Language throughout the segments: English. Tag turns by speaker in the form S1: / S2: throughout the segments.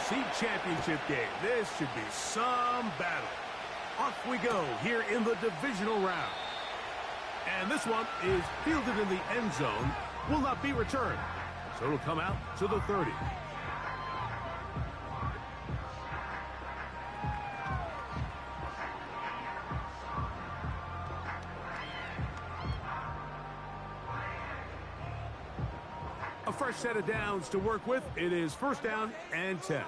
S1: AFC Championship game. This should be some battle. Off we go here in the divisional round. And this one is fielded in the end zone. Will not be returned. So it'll come out to the 30. A fresh set of downs to work with. It is first down and 10.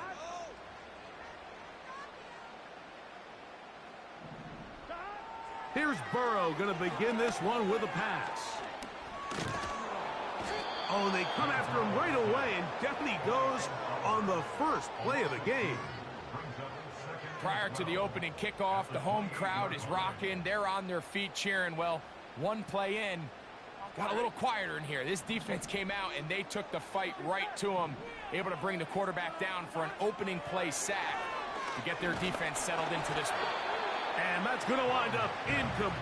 S1: Here's Burrow going to begin this one with a pass. Oh, and they come after him right away, and down he goes on the first play of the game.
S2: Prior to the opening kickoff, the home crowd is rocking. They're on their feet cheering. Well, one play in, got a little quieter in here. This defense came out, and they took the fight right to him, able to bring the quarterback down for an opening play sack to get their defense settled into this one.
S1: And that's going to wind up incomplete.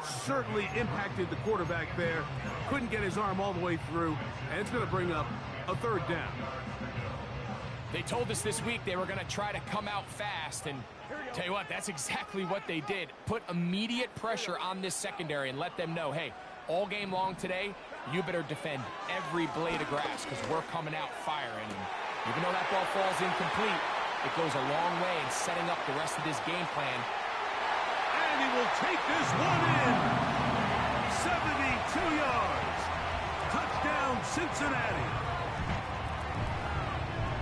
S1: Certainly impacted the quarterback there. Couldn't get his arm all the way through, and it's going to bring up a third down.
S2: They told us this week they were going to try to come out fast, and tell you what, that's exactly what they did. Put immediate pressure on this secondary and let them know, hey, all game long today, you better defend every blade of grass because we're coming out firing. And even though that ball falls incomplete, it goes a long way in setting up the rest of this game plan.
S1: And he will take this one in. 72 yards. Touchdown, Cincinnati.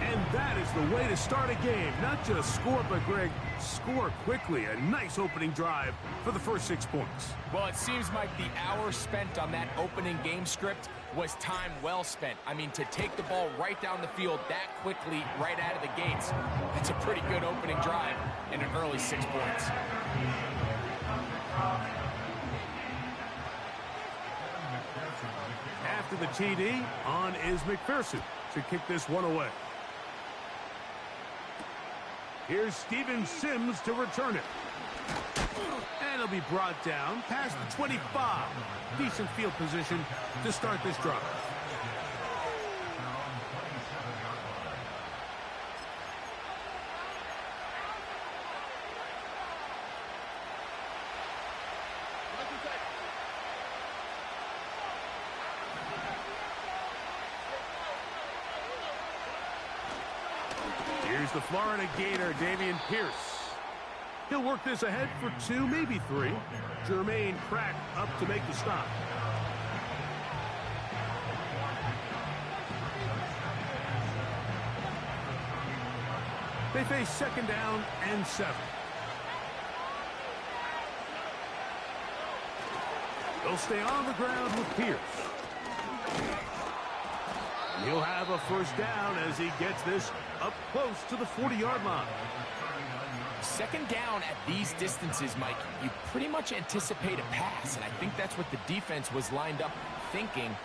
S1: And that is the way to start a game. Not just score, but, Greg, score quickly. A nice opening drive for the first 6 points.
S2: Well, it seems like the hour spent on that opening game script was time well spent. I mean, to take the ball right down the field that quickly, right out of the gates, that's a pretty good opening drive and an early 6 points.
S1: After the TD, on is McPherson to kick this one away. Here's Steven Sims to return it. And it'll be brought down past the 25. Decent field position to start this drive. Here's the Florida Gator, Dameon Pierce. He'll work this ahead for 2, maybe 3. Jermaine Pratt up to make the stop. They face second down and 7. They'll stay on the ground with Pierce. He'll have a first down as he gets this up close to the 40-yard line.
S2: Second down at these distances, Mike, you pretty much anticipate a pass, and I think that's what the defense was lined up thinking.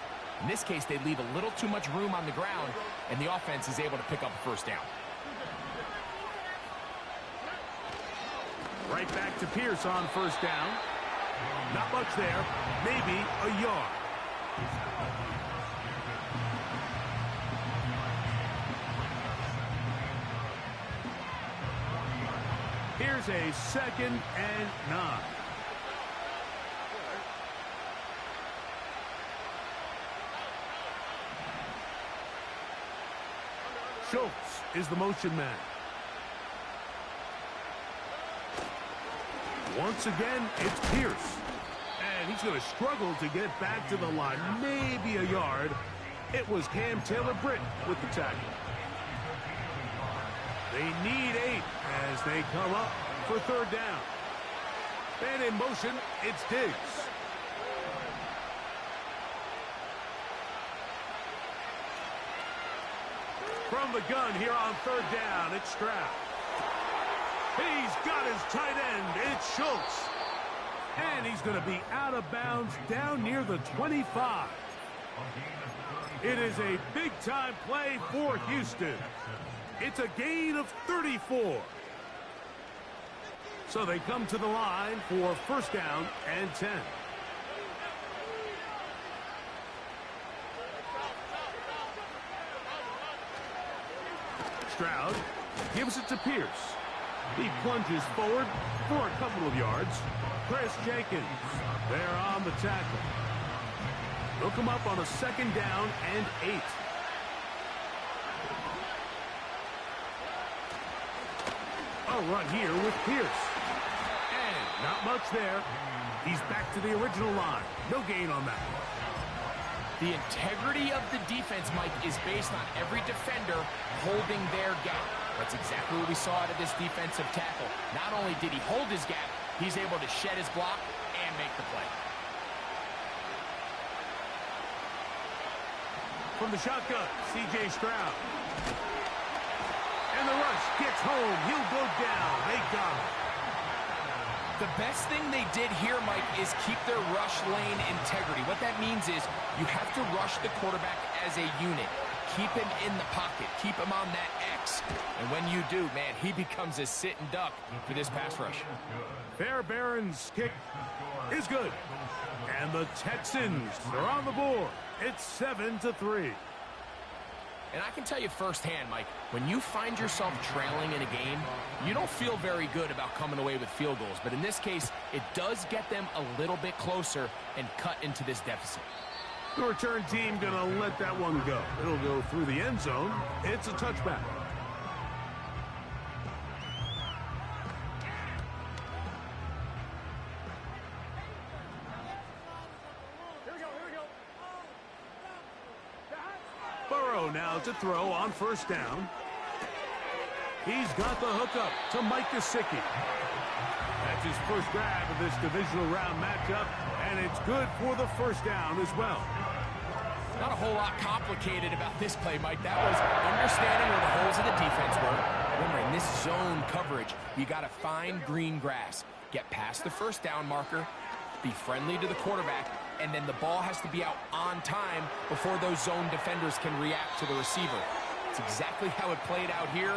S2: In this case, they leave a little too much room on the ground, and the offense is able to pick up a first down.
S1: Right back to Pierce on first down. Not much there, maybe a yard. Here's a 2nd and 9. Schultz is the motion man. Once again, it's Pierce. And he's going to struggle to get back to the line. Maybe a yard. It was Cam Taylor-Britt with the tackle. They need 8 as they come up for third down. And in motion, it's Diggs. From the gun here on third down, it's Stroud. He's got his tight end. It's Schultz. And he's going to be out of bounds down near the 25. It is a big-time play for Houston. It's a gain of 34. So they come to the line for first down and 10. Stroud gives it to Pierce. He plunges forward for a couple of yards. Chris Jenkins there on the tackle. They'll come up on a second down and 8. A run here with Pierce. And not much there. He's back to the original line. No gain on that.
S2: The integrity of the defense, Mike, is based on every defender holding their gap. That's exactly what we saw out of this defensive tackle. Not only did he hold his gap, he's able to shed his block and make the play.
S1: From the shotgun, C.J. Stroud. And the rush gets home. He'll go down. They got him.
S2: The best thing they did here, Mike, is keep their rush lane integrity. What that means is you have to rush the quarterback as a unit. Keep him in the pocket. Keep him on that X. And when you do, man, he becomes a sit and duck for this pass rush.
S1: Fairbairn's kick is good. And the Texans are on the board. It's 7-3.
S2: And I can tell you firsthand, Mike, when you find yourself trailing in a game, you don't feel very good about coming away with field goals. But in this case, it does get them a little bit closer and cut into this deficit.
S1: The return team going to let that one go. It'll go through the end zone. It's a touchback. Burrow now to throw on first down. He's got the hookup to Mike Gesicki. That's his first grab of this divisional round matchup, and it's good for the first down as well.
S2: Not a whole lot complicated about this play, Mike. That was understanding where the holes of the defense were. Remember, in this zone coverage, you got to find green grass. Get past the first down marker, be friendly to the quarterback, and then the ball has to be out on time before those zone defenders can react to the receiver. It's exactly how it played out here.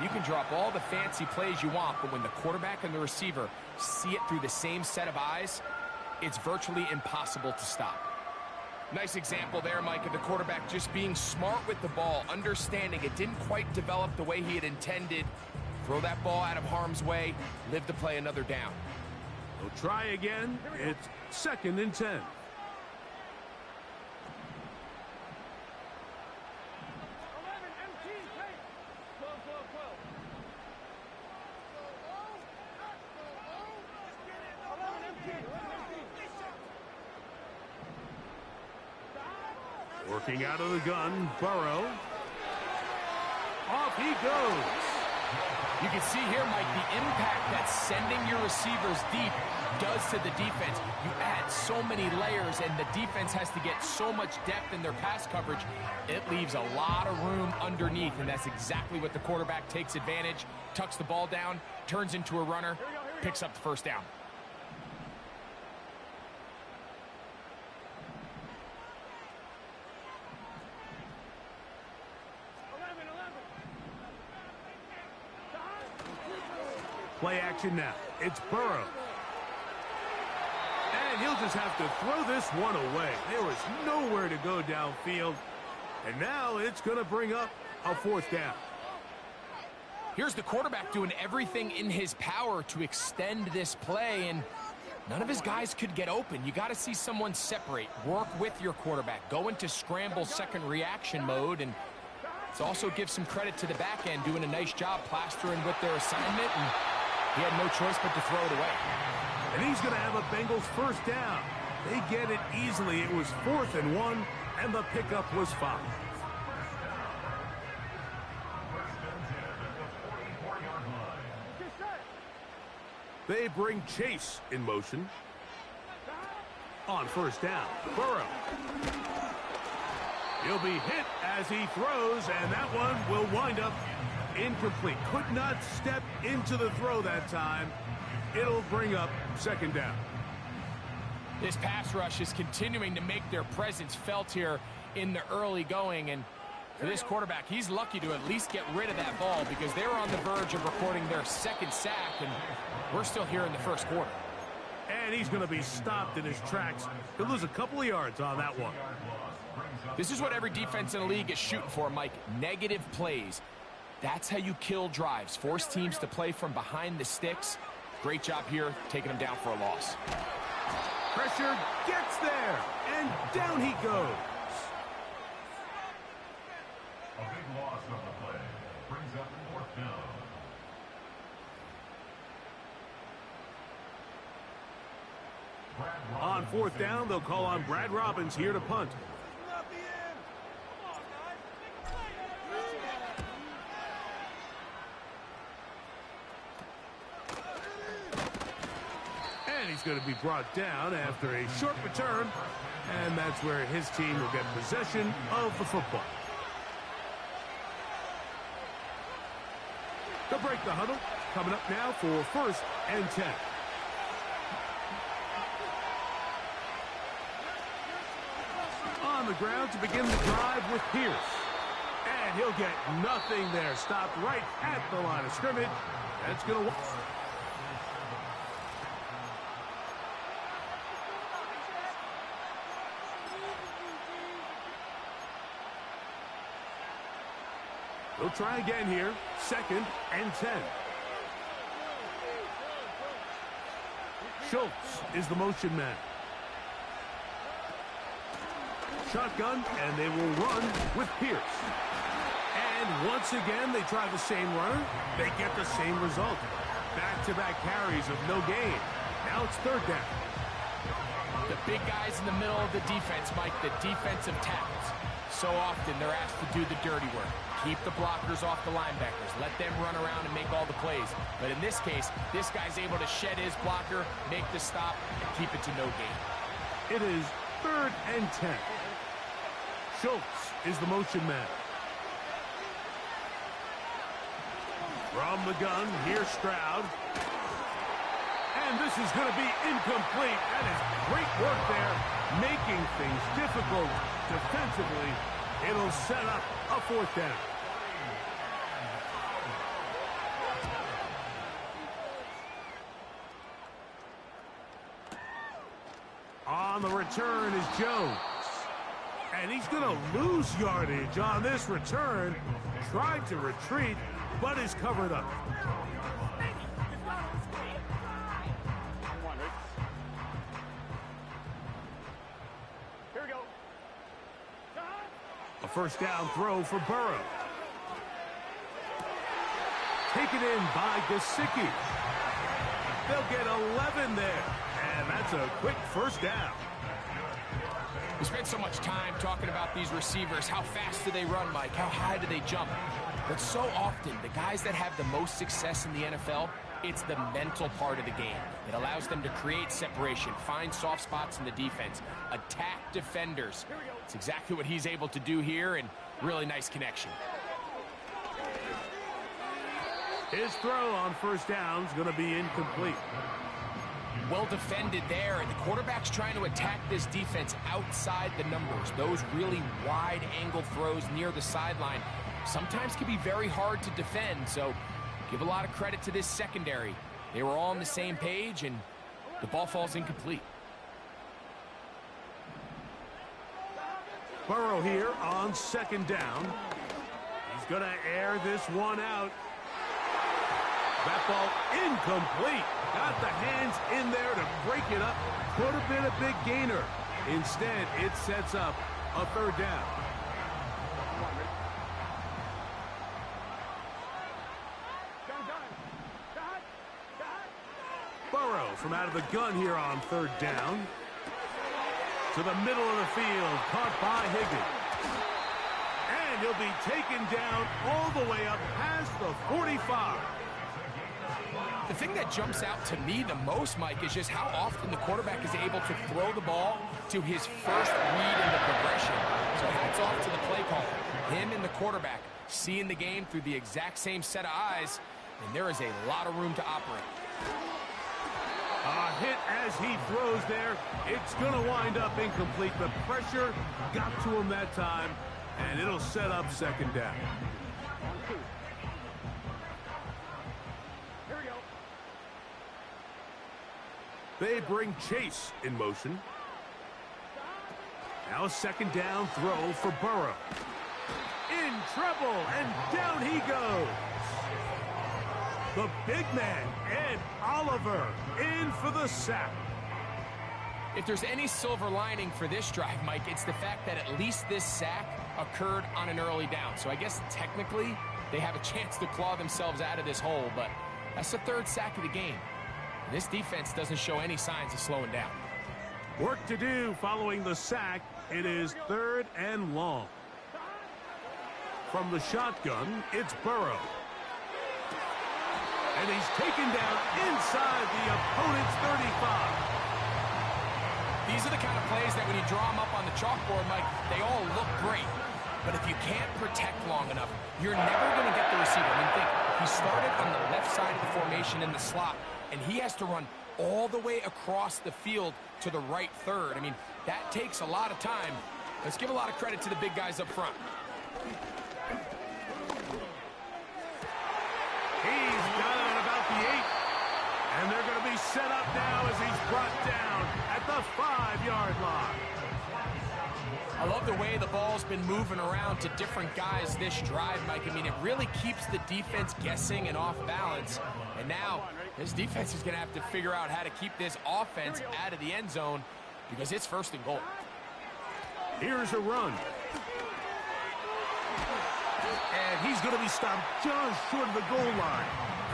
S2: You can drop all the fancy plays you want, but when the quarterback and the receiver see it through the same set of eyes, it's virtually impossible to stop. Nice example there, Mike, of the quarterback just being smart with the ball, understanding it didn't quite develop the way he had intended. Throw that ball out of harm's way, live to play another down.
S1: We'll try again. It's 2nd and 10. Working out of the gun, Burrow. Off he goes.
S2: You can see here, Mike, the impact that sending your receivers deep does to the defense. You add so many layers, and the defense has to get so much depth in their pass coverage. It leaves a lot of room underneath, and that's exactly what the quarterback takes advantage. Tucks the ball down, turns into a runner, picks up the first down.
S1: Play action now. It's Burrow. And he'll just have to throw this one away. There was nowhere to go downfield. And now it's going to bring up a 4th down.
S2: Here's the quarterback doing everything in his power to extend this play, and none of his guys could get open. You got to see someone separate, work with your quarterback, go into scramble second reaction mode, and it's also give some credit to the back end doing a nice job plastering with their assignment, and he had no choice but to throw it away.
S1: And he's going to have a Bengals first down. They get it easily. It was 4th and 1, and the pickup was 5. They bring Chase in motion. On first down, Burrow. He'll be hit as he throws, and that one will wind up Incomplete. Could not step into the throw that time. It'll bring up second down.
S2: This pass rush is continuing to make their presence felt here in the early going. And for this quarterback, he's lucky to at least get rid of that ball because they were on the verge of recording their second sack, and we're still here in the first quarter.
S1: And he's going to be stopped in his tracks. He'll lose a couple of yards on that one.
S2: This is what every defense in the league is shooting for, Mike. Negative plays. That's how you kill drives. Force teams to play from behind the sticks. Great job here, taking them down for a loss.
S1: Pressure gets there, and down he goes.
S3: A big loss on the play. Brings up fourth down.
S1: On fourth down, they'll call on Brad Robbins here to punt. And he's going to be brought down after a short return, and that's where his team will get possession of the football. They'll break the huddle. Coming up now for 1st and 10. On the ground to begin the drive with Pierce. And he'll get nothing there. Stopped right at the line of scrimmage. That's going to... They'll try again here. 2nd and 10. Schultz is the motion man. Shotgun, and they will run with Pierce. And once again, they try the same run. They get the same result. Back-to-back carries of no gain. Now it's 3rd down.
S2: The big guys in the middle of the defense, Mike, the defensive tackles. So often they're asked to do the dirty work. Keep the blockers off the linebackers. Let them run around and make all the plays. But in this case, this guy's able to shed his blocker, make the stop, and keep it to no gain.
S1: It is 3rd and 10. Schultz is the motion man. From the gun, here's Stroud. And this is going to be incomplete. That is great work there, making things difficult defensively. It'll set up a 4th down. On the return is Jones. And he's going to lose yardage on this return. Tried to retreat, but is covered up. Here we go. A 1st down throw for Burrow. Taken in by Gesicki. They'll get 11 there. And that's a quick 1st down.
S2: We spent so much time talking about these receivers. How fast do they run, Mike? How high do they jump? But so often, the guys that have the most success in the NFL, it's the mental part of the game. It allows them to create separation, find soft spots in the defense, attack defenders. It's exactly what he's able to do here, and really nice connection.
S1: His throw on 1st down is going to be incomplete.
S2: Well defended there, and the quarterback's trying to attack this defense outside the numbers. Those really wide angle throws near the sideline sometimes can be very hard to defend, so give a lot of credit to this secondary. They were all on the same page, and the ball falls incomplete.
S1: Burrow here on 2nd down. He's going to air this one out. That ball incomplete. Got the hands in there to break it up. Could have been a big gainer. Instead, it sets up a 3rd down. Burrow from out of the gun here on 3rd down. To the middle of the field, caught by Higgins. And he'll be taken down all the way up past the 45.
S2: The thing that jumps out to me the most, Mike, is just how often the quarterback is able to throw the ball to his first read in the progression. So hats off to the play caller, him and the quarterback, seeing the game through the exact same set of eyes, and there is a lot of room to operate.
S1: A hit as he throws there. It's going to wind up incomplete. The pressure got to him that time, and it'll set up second down. Here we go. They bring Chase in motion. Now a second down throw for Burrow. In trouble, and down he goes. The big man, Ed Oliver, in for the sack.
S2: If there's any silver lining for this drive, Mike, it's the fact that at least this sack occurred on an early down. So I guess technically they have a chance to claw themselves out of this hole, but that's the third sack of the game. This defense doesn't show any signs of slowing down.
S1: Work to do following the sack. It is 3rd and long. From the shotgun, it's Burrow. And he's taken down inside the opponent's 35.
S2: These are the kind of plays that when you draw them up on the chalkboard, Mike, they all look great. But if you can't protect long enough, you're never going to get the receiver. I mean, think, he started on the left side of the formation in the slot, and he has to run all the way across the field to the right third. I mean, that takes a lot of time. Let's give a lot of credit to the big guys up front.
S1: He's got it at about the 8. And they're going to be set up now as he's brought down at the 5-yard line.
S2: I love the way the ball's been moving around to different guys this drive, Mike. I mean, it really keeps the defense guessing and off balance. And now this defense is going to have to figure out how to keep this offense out of the end zone because it's 1st and goal.
S1: Here's a run. And he's going to be stopped just short of the goal line.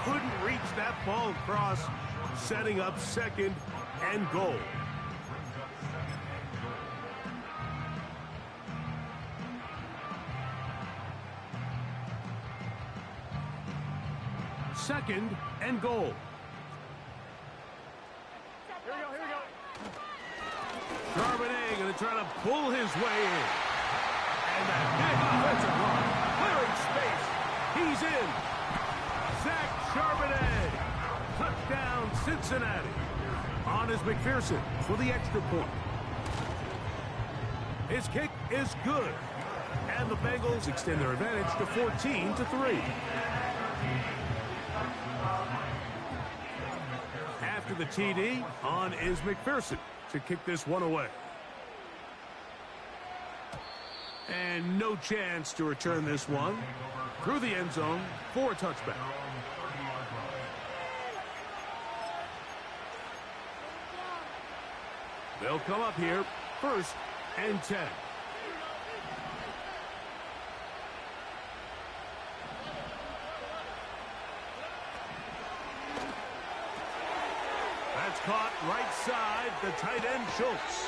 S1: Couldn't reach that ball across, setting up 2nd and goal. Second and goal. Here we go. Charbonnet going to try to pull his way in. And that big offensive line clearing space. He's in. Zach Charbonnet. Touchdown Cincinnati. On is McPherson for the extra point. His kick is good. And the Bengals extend their advantage to 14-3. After the TD, on is McPherson to kick this one away. And no chance to return this one through the end zone for a touchback. They'll come up here 1st and 10. That's caught right side, the tight end Schultz.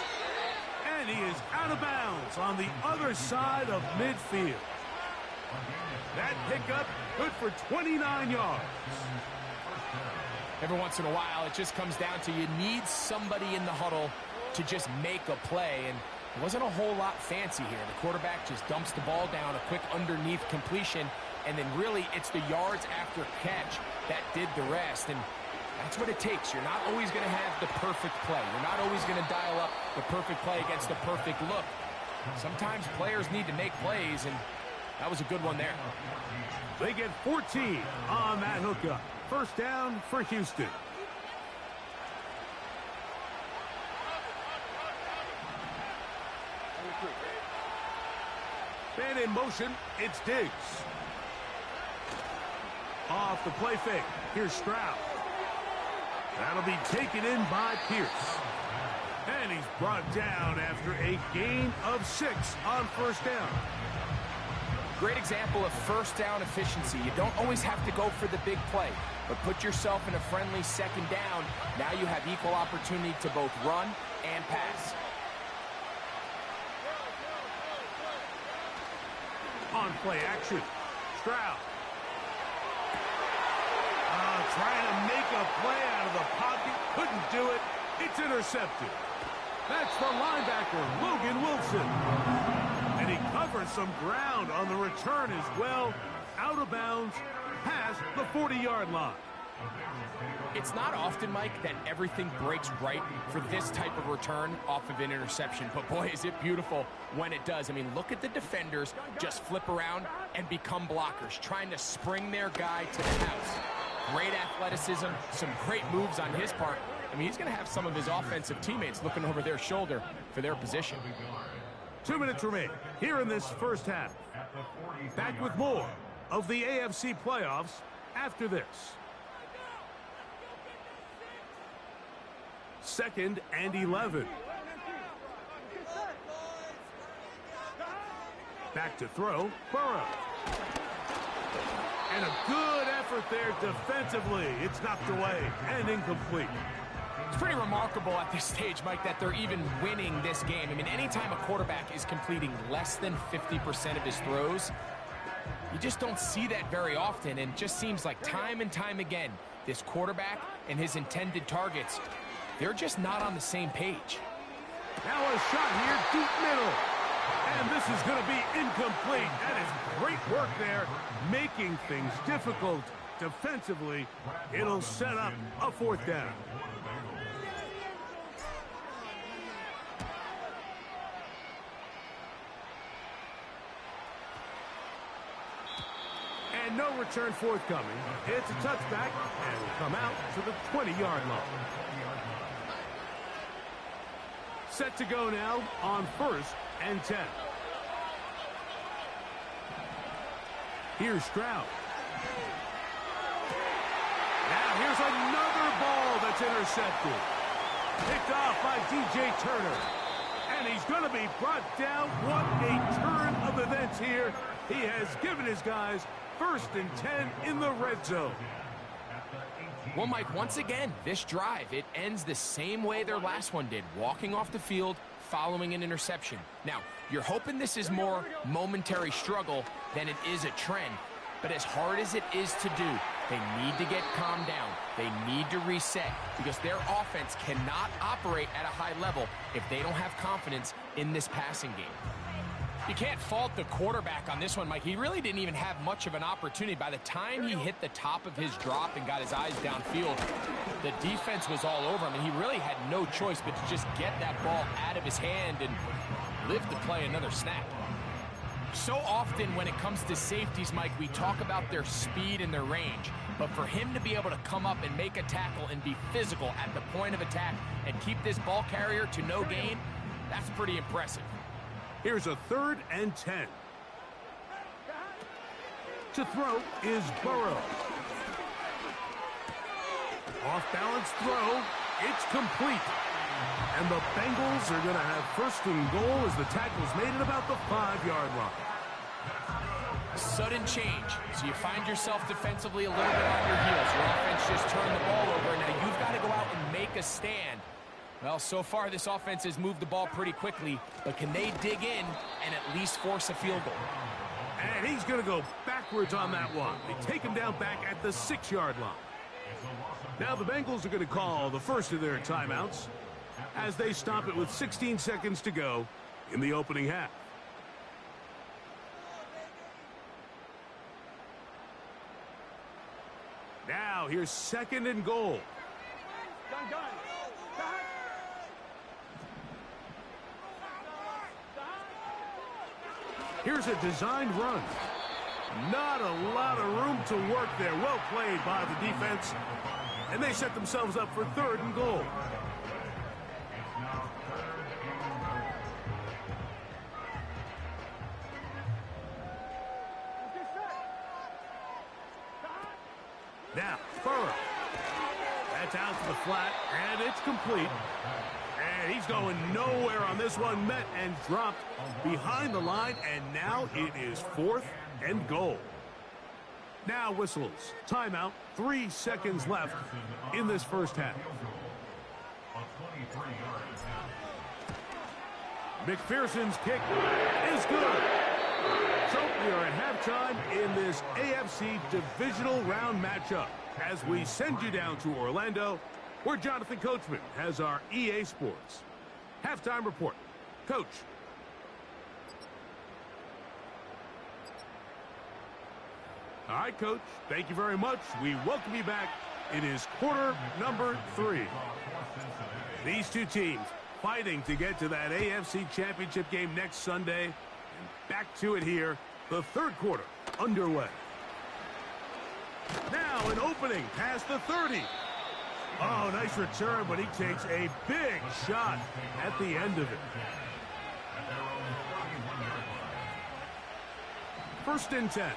S1: And he is out of bounds on the other side of midfield. That pickup good for 29 yards.
S2: Every once in a while, it just comes down to you need somebody in the huddle to just make a play. And it wasn't a whole lot fancy here. The quarterback just dumps the ball down, a quick underneath completion, and then really it's the yards after catch that did the rest. And that's what it takes. You're not always going to have the perfect play. You're not always going to dial up the perfect play against the perfect look. Sometimes players need to make plays, and that was a good one there.
S1: They get 14 on that hookup. 1st down for Houston. And in motion, it's Diggs. Off the play fake. Here's Stroud. That'll be taken in by Pierce. And he's brought down after a gain of 6 on 1st down.
S2: Great example of 1st down efficiency. You don't always have to go for the big play, but put yourself in a friendly 2nd down. Now you have equal opportunity to both run and pass.
S1: On play action, Stroud. Trying to make a play out of the pocket. Couldn't do it. It's intercepted. That's the linebacker, Logan Wilson. And he covers covers some ground on the return as well. Out of bounds, past the 40-yard line.
S2: It's not often, Mike, that everything breaks right for this type of return off of an interception. But, boy, is it beautiful when it does. I mean, look at the defenders just flip around and become blockers, trying to spring their guy to the house. Great athleticism, some great moves on his part. I mean, he's going to have some of his offensive teammates looking over their shoulder for their position.
S1: 2 minutes remain here in this first half. Back with more of the AFC playoffs after this. 2nd and 11. Back to throw, Burrow. And a good effort there defensively. It's knocked away and incomplete.
S2: It's pretty remarkable at this stage, Mike, that they're even winning this game. I mean, anytime a quarterback is completing less than 50% of his throws, you just don't see that very often, and it just seems like time and time again, this quarterback and his intended targets, they're just not on the same page.
S1: Now a shot here, deep middle. And this is going to be incomplete. That is great work there, making things difficult defensively. It'll set up a 4th down. And no return forthcoming. It's a touchback, and will come out to the 20-yard line. Set to go now on 1st and 10. Here's Stroud. Now here's another ball that's intercepted. Picked off by DJ Turner. And he's going to be brought down. What a turn of events here. He has given his guys 1st and 10 in the red zone.
S2: Well, Mike, once again, this drive, it ends the same way their last one did, walking off the field, following an interception. Now, you're hoping this is more momentary struggle than it is a trend, but as hard as it is to do, they need to get calmed down. They need to reset because their offense cannot operate at a high level if they don't have confidence in this passing game. You can't fault the quarterback on this one, Mike. He really didn't even have much of an opportunity. By the time he hit the top of his drop and got his eyes downfield, the defense was all over him, and he really had no choice but to just get that ball out of his hand and live to play another snap. So often when it comes to safeties, Mike, we talk about their speed and their range. But for him to be able to come up and make a tackle and be physical at the point of attack and keep this ball carrier to no gain, that's pretty impressive.
S1: Here's a 3rd and 10. To throw is Burrow. Off-balance throw. It's complete. And the Bengals are going to have 1st and goal as the tackle's made at about the 5-yard line.
S2: Sudden change. So you find yourself defensively a little bit on your heels. Your offense just turned the ball over. Now you've got to go out and make a stand. Well, so far this offense has moved the ball pretty quickly, but can they dig in and at least force a field goal?
S1: And he's going to go backwards on that one. They take him down back at the 6-yard line. Now the Bengals are going to call the first of their timeouts as they stop it with 16 seconds to go in the opening half. Now here's 2nd and goal. Here's a designed run. Not a lot of room to work there. Well played by the defense. And they set themselves up for 3rd and goal. Now, Burrow. That's out to the flat, and it's complete. And he's going nowhere on this one. Met and dropped behind the line, and now it is 4th and goal. Now whistles. Timeout. 3 seconds left in this first half. McPherson's kick is good. So we are at halftime in this AFC divisional round matchup as we send you down to Orlando, where Jonathan Coachman has our EA Sports halftime report. Coach. All right, Coach. Thank you very much. We welcome you back. It is quarter number 3. These two teams fighting to get to that AFC Championship game next Sunday. And back to it here. The third quarter underway. Now an opening past the 30. Oh, nice return, but he takes a big shot at the end of it. First and 10.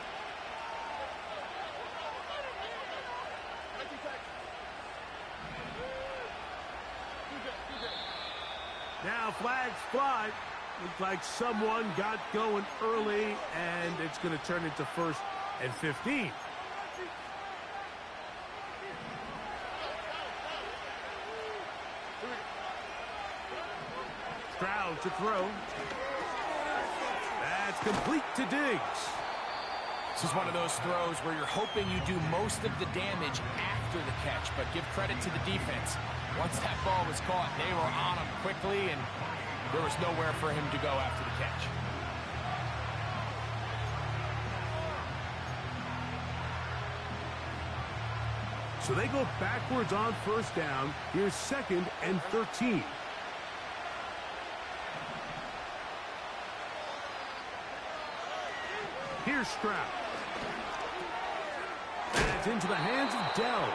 S1: Now flags fly. Looks like someone got going early, and it's going to turn into first and 15. Stroud to throw. That's complete to Diggs.
S2: This is one of those throws where you're hoping you do most of the damage after the catch, but give credit to the defense. Once that ball was caught, they were on him quickly, and there was nowhere for him to go after the catch.
S1: So they go backwards on first down. Here's second and 13. Here's Stroud. That's into the hands of Dell.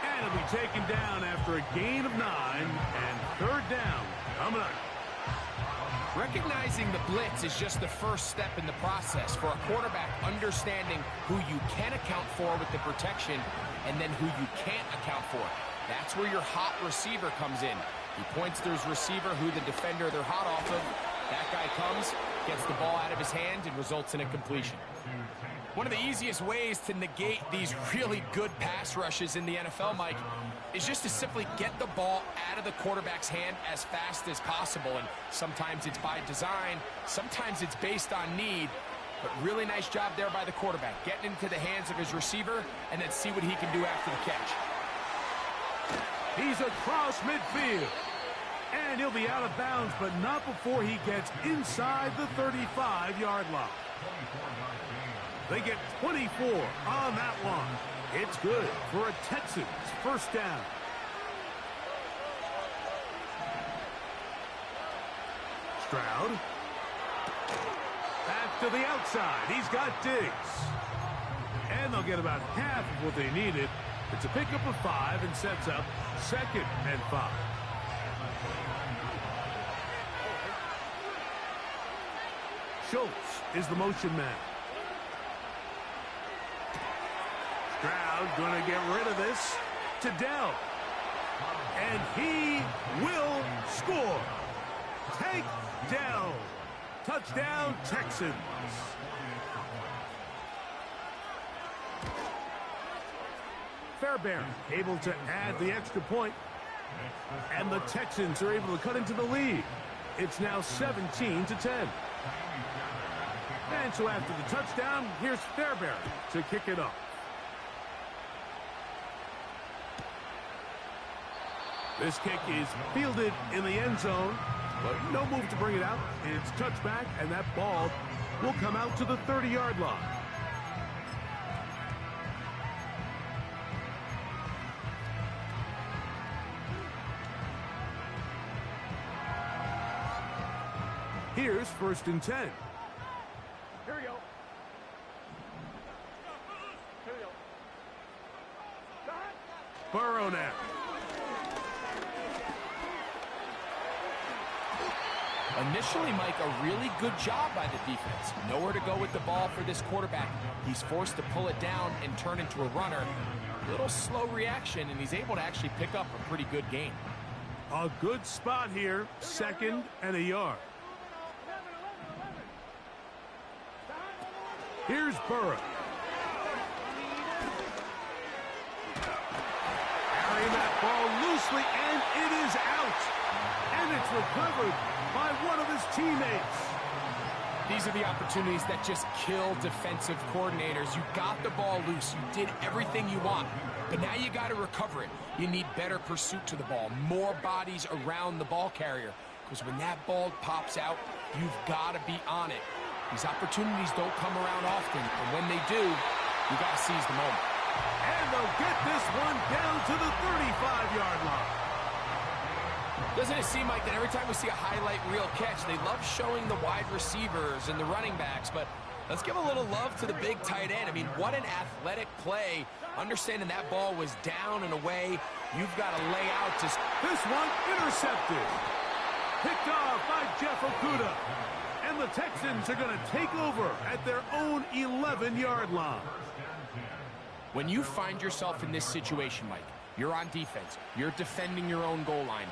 S1: And it'll be taken down after a gain of 9 and third down coming up.
S2: Recognizing the blitz is just the first step in the process for a quarterback understanding who you can account for with the protection and then who you can't account for. That's where your hot receiver comes in. He points to his receiver who the defender they're hot off of. That guy comes, gets the ball out of his hand, and results in a completion. One of the easiest ways to negate these really good pass rushes in the NFL, Mike, is just to simply get the ball out of the quarterback's hand as fast as possible. And sometimes it's by design, sometimes it's based on need. But really nice job there by the quarterback, getting into the hands of his receiver and then see what he can do after the catch.
S1: He's across midfield. And he'll be out of bounds, but not before he gets inside the 35-yard line. They get 24 on that one. It's good for a Texans first down. Stroud. Back to the outside. He's got Diggs. And they'll get about half of what they needed. It's a pickup of 5 and sets up second and 5. Schultz is the motion man. Stroud going to get rid of this to Dell. And he will score. Take Dell. Touchdown, Texans. Fairbairn able to add the extra point. And the Texans are able to cut into the lead. It's now 17-10. And so after the touchdown, here's Fairbairn to kick it off. This kick is fielded in the end zone, but no move to bring it out. It's touchback, and that ball will come out to the 30-yard line. Here's first and 10.
S4: Here we go. Here we go.
S1: Burrow now.
S2: Initially, Mike, a really good job by the defense. Nowhere to go with the ball for this quarterback. He's forced to pull it down and turn into a runner. Little slow reaction, and he's able to actually pick up a pretty good gain.
S1: A good spot here, second and a yard. Here's Burrow. Carrying that ball loosely, and it is out. And it's recovered by one of his teammates.
S2: These are the opportunities that just kill defensive coordinators. You got the ball loose. You did everything you want. But now you got to recover it. You need better pursuit to the ball, more bodies around the ball carrier. Because when that ball pops out, you've got to be on it. These opportunities don't come around often, and when they do, You got to seize the moment.
S1: And they'll get this one down to the 35-yard line.
S2: Doesn't it seem like that every time we see a highlight reel catch, they love showing the wide receivers and the running backs, but let's give a little love to the big tight end. I mean, what an athletic play. Understanding that ball was down and away, you've got to lay out to...
S1: This one intercepted. Picked off by Jeff Okudah. And the Texans are going to take over at their own 11-yard line.
S2: When you find yourself in this situation, Mike, you're on defense, you're defending your own goal line,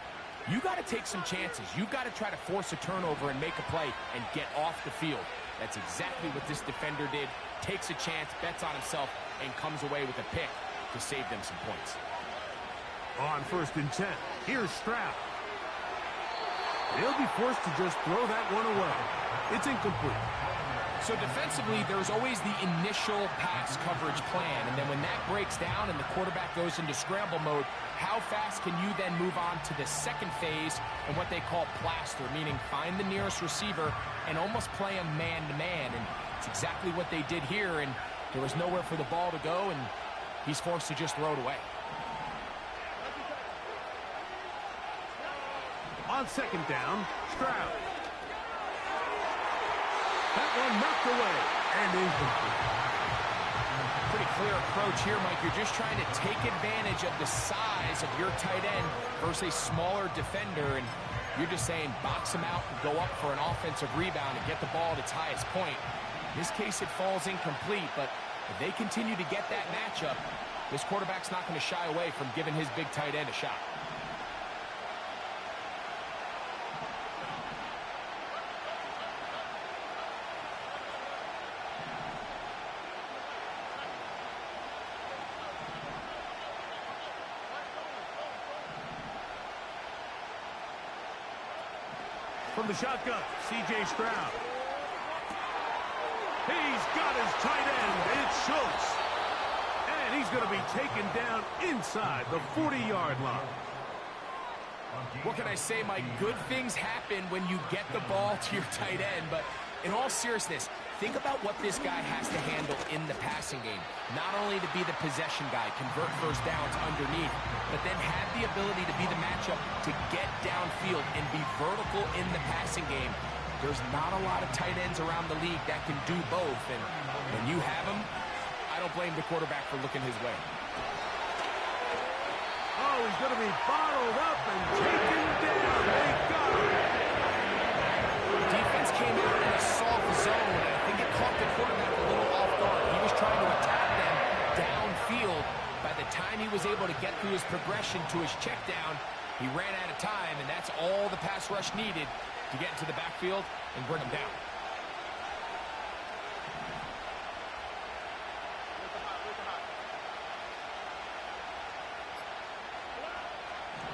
S2: you got to take some chances. You got to try to force a turnover and make a play and get off the field. That's exactly what this defender did. Takes a chance, bets on himself, and comes away with a pick to save them some points.
S1: On 1st and 10, here's Stroud. They'll be forced to just throw that one away. It's incomplete.
S2: So defensively, there's always the initial pass coverage plan, and then when that breaks down and the quarterback goes into scramble mode, how fast can you then move on to the second phase and what they call plaster, meaning find the nearest receiver and almost play him man-to-man, and it's exactly what they did here, and there was nowhere for the ball to go, and he's forced to just throw it away.
S1: On 2nd down, Stroud. That one knocked away and incomplete.
S2: Pretty clear approach here, Mike. You're just trying to take advantage of the size of your tight end versus a smaller defender, and you're just saying box him out and go up for an offensive rebound and get the ball at its highest point. In this case, it falls incomplete, but if they continue to get that matchup, this quarterback's not going to shy away from giving his big tight end a shot.
S1: From the shotgun, C.J. Stroud. He's got his tight end. It's Schultz. And he's going to be taken down inside the 40-yard line.
S2: What can I say, Mike? Good things happen when you get the ball to your tight end, but in all seriousness, think about what this guy has to handle in the passing game. Not only to be the possession guy, convert first downs underneath, but then have the ability to be the matchup to get downfield and be vertical in the passing game. There's not a lot of tight ends around the league that can do both, and when you have them, I don't blame the quarterback for looking his way.
S1: Oh, he's going to be bottled up and taken down. They got him.
S2: Defense came out in a soft zone, and I think it caught the quarterback a little off guard. He was trying to attack them downfield. By the time he was able to get through his progression to his check down, he ran out of time, and that's all the pass rush needed to get into the backfield and bring him down.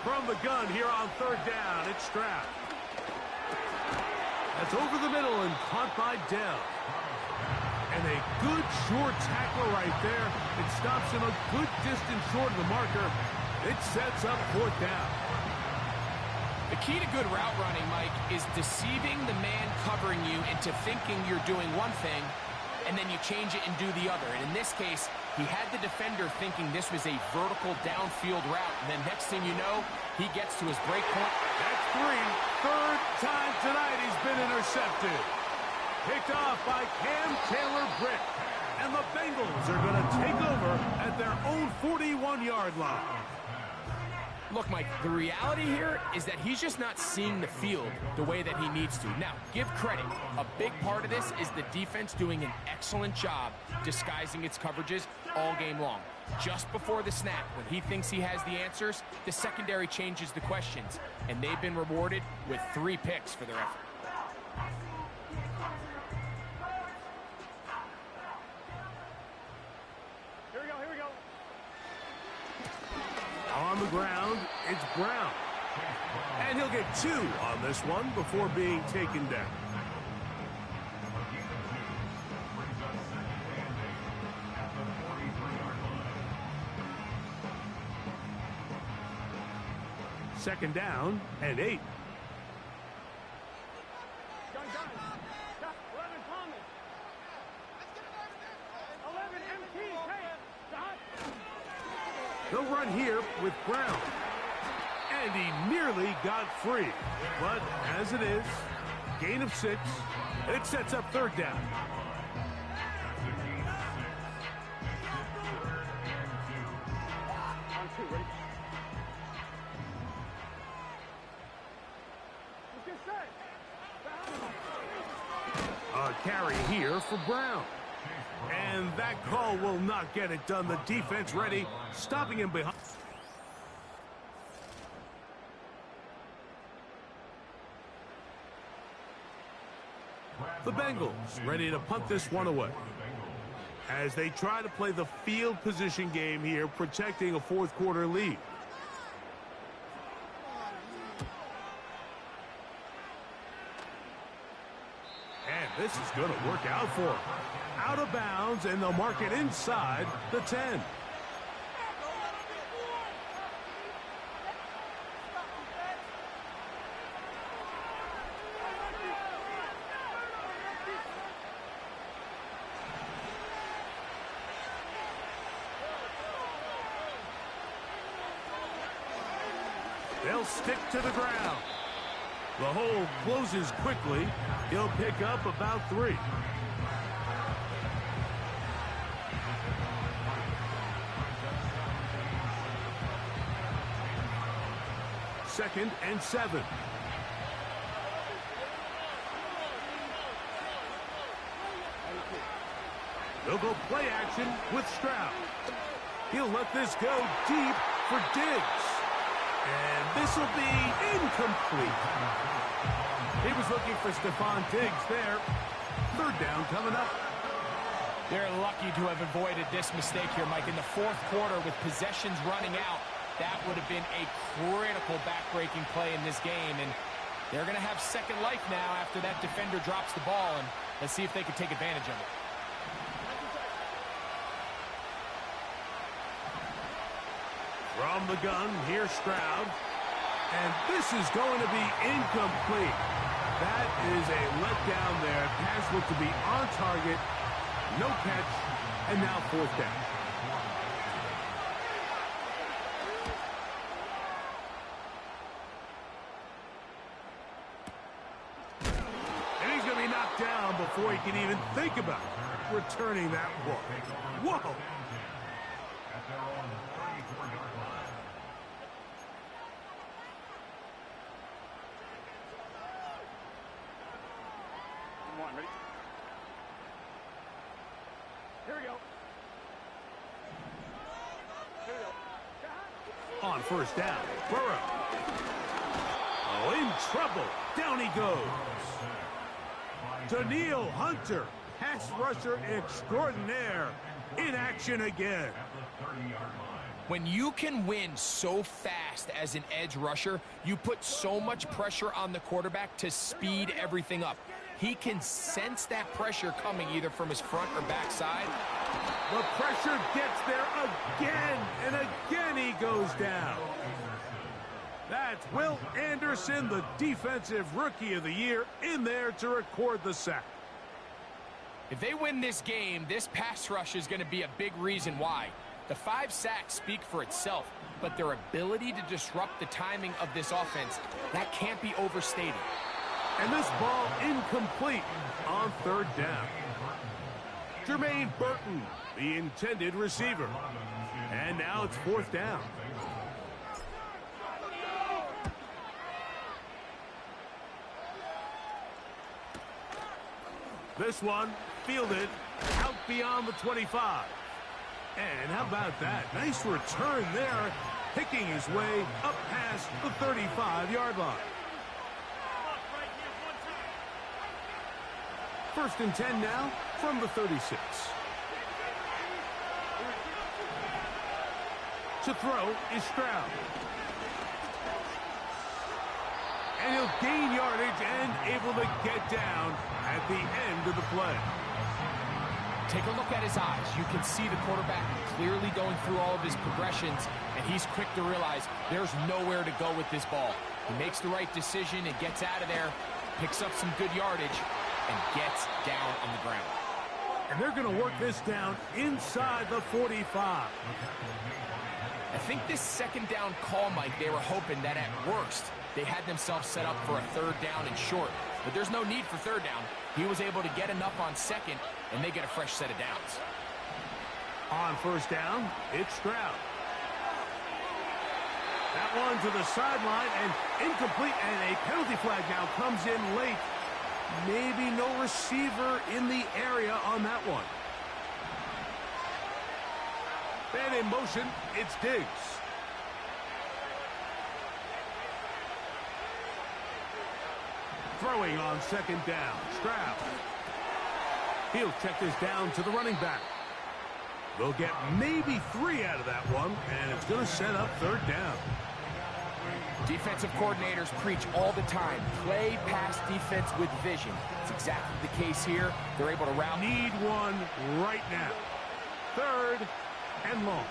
S1: From the gun here on 3rd down, it's Stroud. That's over the middle and caught by Dell. And a good short tackle right there. It stops him a good distance short of the marker. It sets up 4th down.
S2: The key to good route running, Mike, is deceiving the man covering you into thinking you're doing one thing, and then you change it and do the other. And in this case, he had the defender thinking this was a vertical downfield route, and then next thing you know, he gets to his break point.
S1: That's 3. 3rd time tonight he's been intercepted. Picked off by Cam Taylor-Britt. And the Bengals are going to take over at their own 41-yard line.
S2: Look, Mike, the reality here is that he's just not seeing the field the way that he needs to. Now, give credit. A big part of this is the defense doing an excellent job disguising its coverages all game long. Just before the snap, when he thinks he has the answers, the secondary changes the questions, and they've been rewarded with 3 picks for their effort.
S4: Here we go, here we go.
S1: On the ground, it's Brown. And he'll get 2 on this one before being taken down. Second down and 8.
S4: Gun. Stop. 11 Thomas. 11 MT.
S1: They'll run here with Brown. And he nearly got free. But as it is, gain of 6. It sets up third down.
S4: On 2, ready? Let's get set.
S1: A carry here for Brown. And that call will not get it done. The defense ready, stopping him behind. The Bengals ready to punt this one away as they try to play the field position game here, protecting a fourth quarter lead. And this is going to work out for them. Out of bounds, and they'll mark it inside the 10. They'll stick to the ground. The hole closes quickly. He'll pick up about 3. Second and 7. They'll go play action with Stroud. He'll let this go deep for Diggs. And this will be incomplete. He was looking for Stephon Diggs there. Third down coming up.
S2: They're lucky to have avoided this mistake here, Mike. In the fourth quarter, with possessions running out, that would have been a critical back-breaking play in this game. And they're going to have second life now after that defender drops the ball. And let's see if they can take advantage of it.
S1: From the gun, here's Stroud. And this is going to be incomplete. That is a letdown there. Pass looked to be on target. No catch. And now fourth down. And he's going to be knocked down before he can even think about returning that ball. Whoa.
S4: Ready? Here we go. Here we go.
S1: On first down, Burrow. Oh, in trouble. Down he goes. Danielle Hunter, pass rusher extraordinaire, in action again.
S2: When you can win so fast as an edge rusher, you put so much pressure on the quarterback to speed everything up. He can sense that pressure coming either from his front or backside.
S1: The pressure gets there again, and again he goes down. That's Will Anderson, the defensive rookie of the year, in there to record the sack.
S2: If they win this game, this pass rush is going to be a big reason why. The 5 sacks speak for itself, but their ability to disrupt the timing of this offense, that can't be overstated.
S1: And this ball incomplete on third down. Jermaine Burton, the intended receiver. And now it's fourth down. This one fielded out beyond the 25. And how about that? Nice return there, picking his way up past the 35-yard line. First and 10 now from the 36. To throw is Stroud. And he'll gain yardage and able to get down at the end of the play.
S2: Take a look at his eyes. You can see the quarterback clearly going through all of his progressions, and he's quick to realize there's nowhere to go with this ball. He makes the right decision and gets out of there, picks up some good yardage, and gets down on the ground.
S1: And they're going to work this down inside the 45.
S2: I think this second down call, Mike, they were hoping that at worst they had themselves set up for a third down and short. But there's no need for third down. He was able to get enough on second, and they get a fresh set of downs.
S1: On first down, it's Stroud. That one to the sideline and incomplete, and a penalty flag now comes in late. Maybe no receiver in the area on that one. And in motion, it's Diggs. Throwing on second down, Stroud. He'll check this down to the running back. They'll get maybe 3 out of that one, and it's going to set up third down.
S2: Defensive coordinators preach all the time, play pass defense with vision. It's exactly the case here. They're able to route.
S1: Need one right now. Third and long.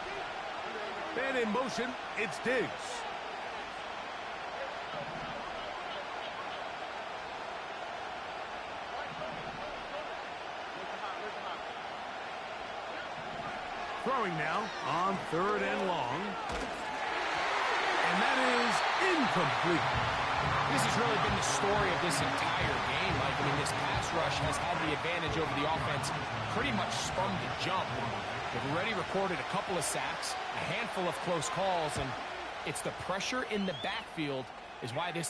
S1: And in motion, it's Diggs. Throwing now on third and long. And that is incomplete.
S2: This has really been the story of this entire game, Mike. I mean, this pass rush has had the advantage over the offense pretty much from the jump. They've already recorded a couple of sacks, a handful of close calls, and it's the pressure in the backfield is why this